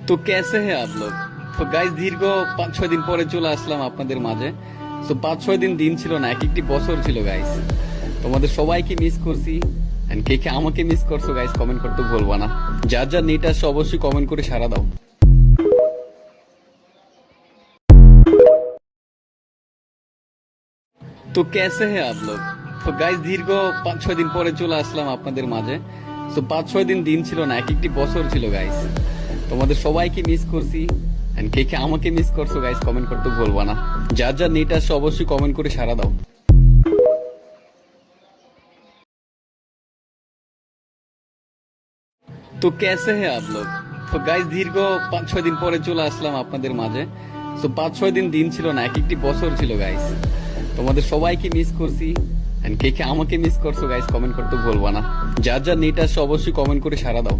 তো कैसे हैं आप लोग? তো গাইস দীর্ঘ 5-6 দিন পরে চলে আসলাম আপনাদের মাঝে। তো 5-6 দিন দিন ছিল না, এক একটি বছর ছিল গাইস। তোমাদের সবাইকে মিস করছি। এন্ড কে কে আমাকে মিস করছো গাইস কমেন্ট করতে ভুলবা না। যার যার নেট আছে অবশ্যই কমেন্ট করে সাড়া দাও। তো कैसे हैं आप लोग? তো গাইস দীর্ঘ 5-6 দিন পরে চলে আসলাম আপনাদের মাঝে। তো 5-6 দিন দিন ছিল না, এক একটি বছর ছিল গাইস। তোমাদের সবাইকে মিস করছি। এন্ড কে কে আমাকে মিস করছো গাইস কমেন্ট করতে ভুলবা না। যার যার নেট আছে অবশ্যই কমেন্ট করে সাড়া দাও। তো कैसे हैं आप लोग? তো গাইস দীর্ঘ 5-6 দিন পরে চলে আসলাম আপনাদের মাঝে। তো 5-6 দিন দিন ছিল না, এক একটি বছর ছিল গাইস। তোমাদের সবাইকে মিস করছি। এন্ড কে কে আমাকে মিস করছো গাইস কমেন্ট করতে ভুলবা না। যার যার নেট আছে অবশ্যই কমেন্ট করে সাড়া দাও।